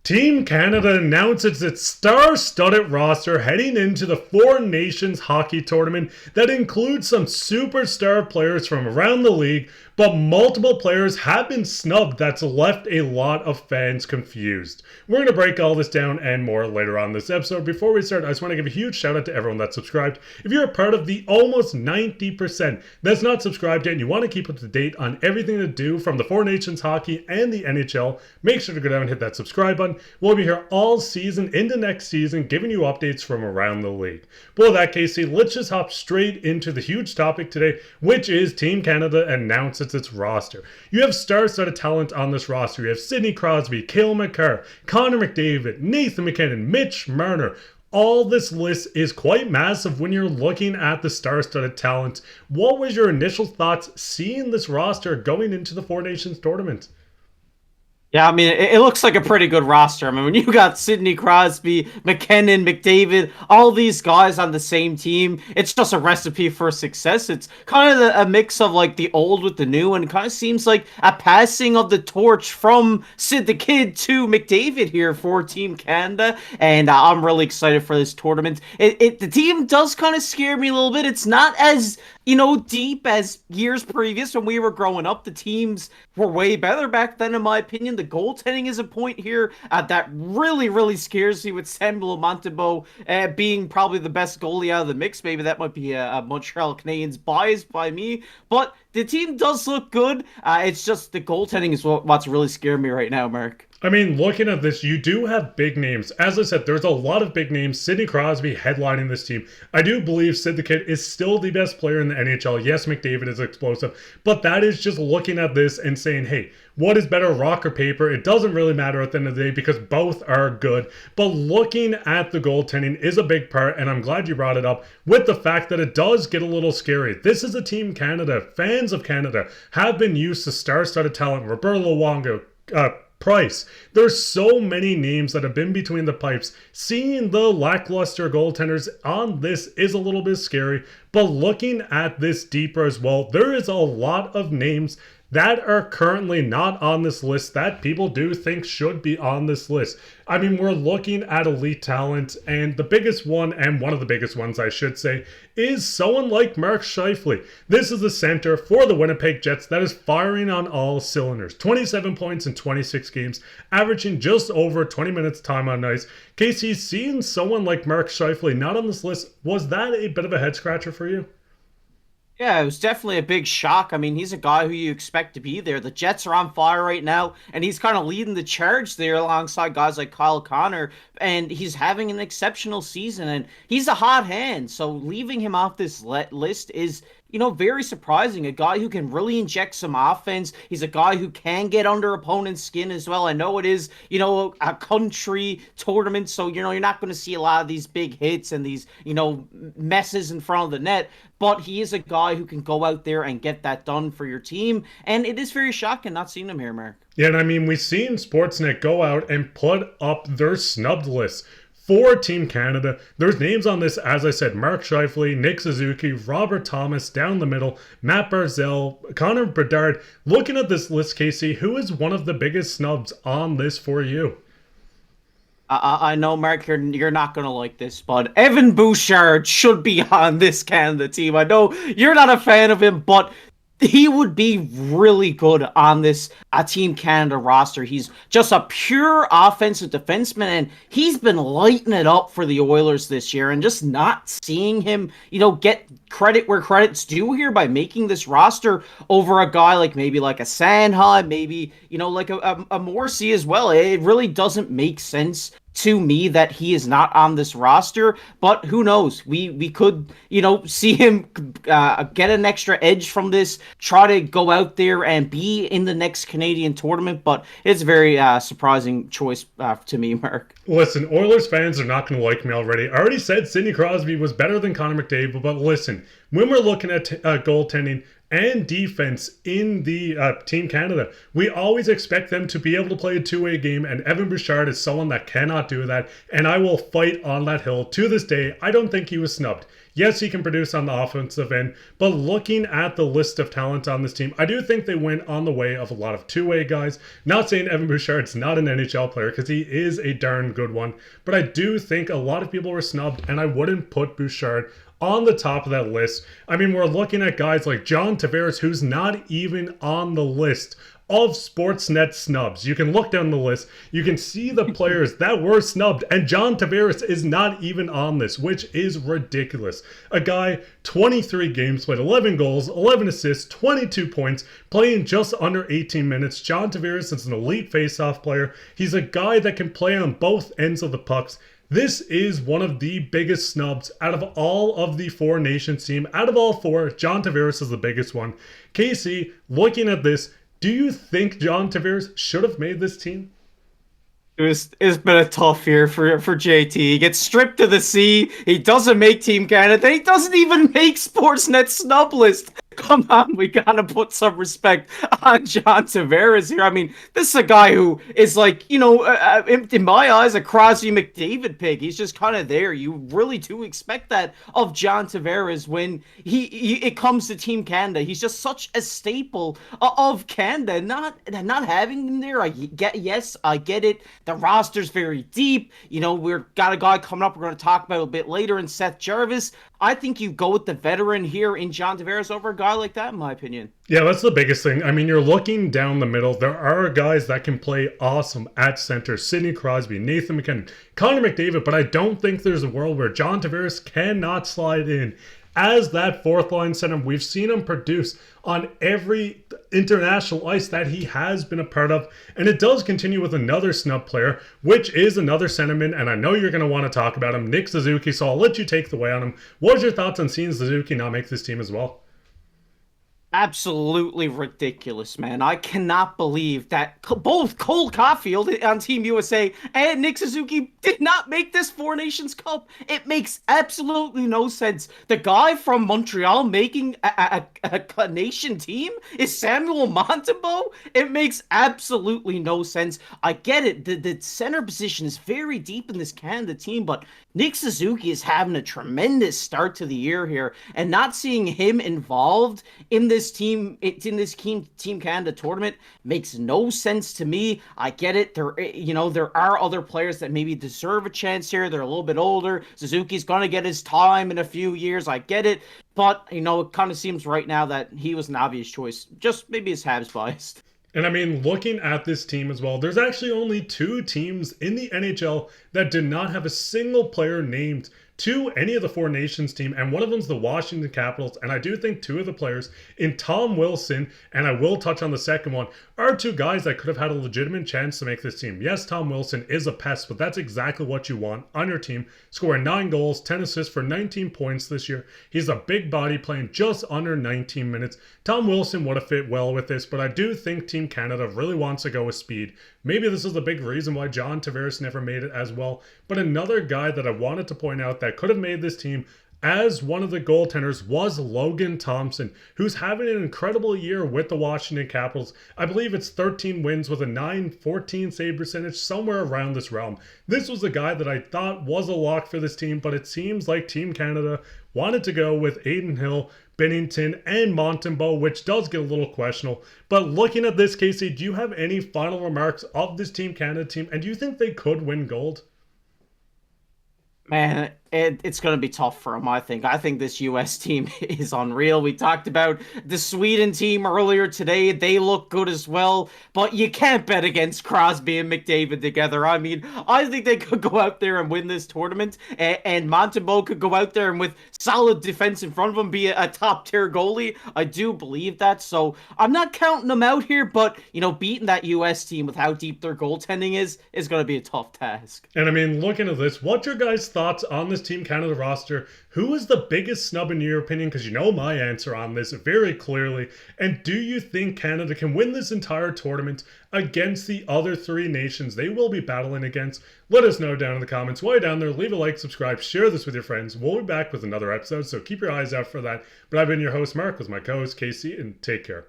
Team Canada announces its star-studded roster heading into the Four Nations hockey tournament that includes some superstar players from around the league, but multiple players have been snubbed that's left a lot of fans confused. We're going to break all this down and more later on this episode. Before we start, I just want to give a huge shout out to everyone that's subscribed. If you're a part of the almost 90% that's not subscribed yet and you want to keep up to date on everything to do from the Four Nations hockey and the NHL, make sure to go down and hit that subscribe button. We'll be here all season into next season giving you updates from around the league. But with that, KC, let's just hop straight into the huge topic today, which is Team Canada announces its roster. You have star-studded talent on this roster. You have Sidney Crosby, Cale Makar, Connor McDavid, Nathan MacKinnon, Mitch Marner. All this list is quite massive when you're looking at the star-studded talent. What was your initial thoughts seeing this roster going into the Four Nations tournament? Yeah, I mean, it looks like a pretty good roster. I mean, when you got Sidney Crosby, MacKinnon, McDavid, all these guys on the same team, it's just a recipe for success. It's kind of a mix of like the old with the new, and it kind of seems like a passing of the torch from Sid the Kid to McDavid here for Team Canada, and I'm really excited for this tournament. The team does kind of scare me a little bit. It's not as deep as years previous when we were growing up. The teams were way better back then, in my opinion. The goaltending is a point here that really, really scares me, with Samuel Montembeault being probably the best goalie out of the mix. Maybe that might be a Montreal Canadiens bias by me, but the team does look good. It's just the goaltending is what's really scaring me right now, Mark. I mean, looking at this, you do have big names. As I said, there's a lot of big names. Sidney Crosby headlining this team. I do believe Sid the Kid is still the best player in the NHL. Yes, McDavid is explosive, but that is just looking at this and saying, hey, what is better, rock or paper? It doesn't really matter at the end of the day because both are good. But looking at the goaltending is a big part, and I'm glad you brought it up with the fact that it does get a little scary. This is a Team Canada. Fans of Canada have been used to star-studded talent. Roberto Luongo, Price. There's so many names that have been between the pipes. Seeing the lackluster goaltenders on this is a little bit scary, but looking at this deeper as well, there is a lot of names that are currently not on this list that people do think should be on this list. I mean, we're looking at elite talent, and the biggest one, and one of the biggest ones I should say, is someone like Mark Scheifele. This is the center for the Winnipeg Jets that is firing on all cylinders. 27 points in 26 games, averaging just over 20 minutes time on ice. KC, seeing someone like Mark Scheifele not on this list, was that a bit of a head scratcher for you? Yeah, it was definitely a big shock. I mean, he's a guy who you expect to be there. The Jets are on fire right now, and he's kind of leading the charge there alongside guys like Kyle Connor, and he's having an exceptional season, and he's a hot hand. So leaving him off this list is, very surprising. A guy who can really inject some offense. He's a guy who can get under opponent's skin as well. I know it is, a country tournament, so, you're not going to see a lot of these big hits and these, messes in front of the net, but he is a guy who can go out there and get that done for your team, and it is very shocking not seeing him here, Mark. Yeah, and I mean, we've seen Sportsnet go out and put up their snubbed list for Team Canada. There's names on this, as I said, Mark Scheifele, Nick Suzuki, Robert Thomas down the middle, Matt Barzal, Connor Bedard. Looking at this list, Casey, who is one of the biggest snubs on this for you? I know, Mark, you're not going to like this, but Evan Bouchard should be on this Canada team. I know you're not a fan of him, but he would be really good on this Team Canada roster. He's just a pure offensive defenseman, and he's been lighting it up for the Oilers this year, and just not seeing him, get credit where credit's due here by making this roster over a guy like maybe like a Sanheim, maybe, like a Morrissey as well. It really doesn't make sense to me that he is not on this roster, but who knows? We could, see him get an extra edge from this, try to go out there and be in the next Canadian tournament, but it's a very surprising choice to me, Mark. Listen, Oilers fans are not going to like me already. I already said Sidney Crosby was better than Connor McDavid, but listen, when we're looking at goaltending, and defense in the Team Canada. We always expect them to be able to play a two-way game, and Evan Bouchard is someone that cannot do that, and I will fight on that hill to this day. I don't think he was snubbed. Yes, he can produce on the offensive end, but looking at the list of talent on this team, I do think they went on the way of a lot of two-way guys. Not saying Evan Bouchard's not an NHL player, because he is a darn good one, but I do think a lot of people were snubbed, and I wouldn't put Bouchard on the top of that list. I mean, we're looking at guys like John Tavares, who's not even on the list of Sportsnet snubs. You can look down the list, you can see the players that were snubbed, and John Tavares is not even on this, which is ridiculous. A guy, 23 games played, 11 goals, 11 assists, 22 points, playing just under 18 minutes. John Tavares is an elite faceoff player. He's a guy that can play on both ends of the pucks. This is one of the biggest snubs out of all of the Four Nations team. Out of all four, John Tavares is the biggest one. KC, looking at this, do you think John Tavares should have made this team? It's been a tough year for JT. He gets stripped to the sea. He doesn't make Team Canada. He doesn't even make Sportsnet snub list. Come on, we gotta put some respect on John Tavares here. I mean, this is a guy who is like, in my eyes, a Crosby McDavid pick. He's just kind of there. You really do expect that of John Tavares when it comes to Team Canada. He's just such a staple of Canada. Not having him there, I get it. The roster's very deep. We've got a guy coming up we're going to talk about a bit later in Seth Jarvis. I think you go with the veteran here in John Tavares over a guy like that, in my opinion. Yeah, that's the biggest thing. I mean, you're looking down the middle. There are guys that can play awesome at center. Sidney Crosby, Nathan MacKinnon, Connor McDavid, but I don't think there's a world where John Tavares cannot slide in as that fourth line center. We've seen him produce on every international ice that he has been a part of, and it does continue with another snub player, which is another centerman, and I know you're going to want to talk about him, Nick Suzuki, so I'll let you take the way on him. What was your thoughts on seeing Suzuki not make this team as well? Absolutely ridiculous, man. I cannot believe that both Cole Caulfield on Team USA and Nick Suzuki did not make this Four Nations Cup. It makes absolutely no sense. The guy from Montreal making a nation team is Samuel Montembeault. It makes absolutely no sense. I get it. The center position is very deep in this Canada team, but Nick Suzuki is having a tremendous start to the year here, and not seeing him involved in this Team Canada tournament makes no sense to me. I get it. There are other players that maybe deserve a chance here. They're a little bit older. Suzuki's gonna get his time in a few years. I get it, but it kind of seems right now that he was an obvious choice. Just maybe his Habs biased. And I mean, looking at this team as well, there's actually only two teams in the NHL that did not have a single player named to any of the Four Nations team, and one of them's the Washington Capitals, and I do think two of the players in Tom Wilson, and I will touch on the second one, are two guys that could have had a legitimate chance to make this team. Yes, Tom Wilson is a pest, but that's exactly what you want on your team, scoring 9 goals, 10 assists for 19 points this year. He's a big body playing just under 19 minutes. Tom Wilson would have fit well with this, but I do think Team Canada really wants to go with speed. Maybe this is the big reason why John Tavares never made it as well, but another guy that I wanted to point out that could have made this team as one of the goaltenders was Logan Thompson, who's having an incredible year with the Washington Capitals. I believe it's 13 wins with a 914 save percentage, somewhere around this realm. This was a guy that I thought was a lock for this team, but it seems like Team Canada wanted to go with Adin Hill, Binnington, and Montembeault, which does get a little questionable. But looking at this, Casey, do you have any final remarks of this Team Canada team, and do you think they could win gold? Man, it's going to be tough for him, I think. I think this U.S. team is unreal. We talked about the Sweden team earlier today. They look good as well, but you can't bet against Crosby and McDavid together. I mean, I think they could go out there and win this tournament, and Montembeault could go out there and with solid defense in front of him be a top-tier goalie. I do believe that, so I'm not counting them out here, but, beating that U.S. team with how deep their goaltending is going to be a tough task. And I mean, looking at this, what's your guys' thoughts on the this Team Canada roster, who is the biggest snub in your opinion? Because you know my answer on this very clearly. And do you think Canada can win this entire tournament against the other three nations they will be battling against? Let us know down in the comments. While you're down there, leave a like, subscribe, share this with your friends. We'll be back with another episode, so keep your eyes out for that. But I've been your host, Mark, with my co-host, KC, and take care.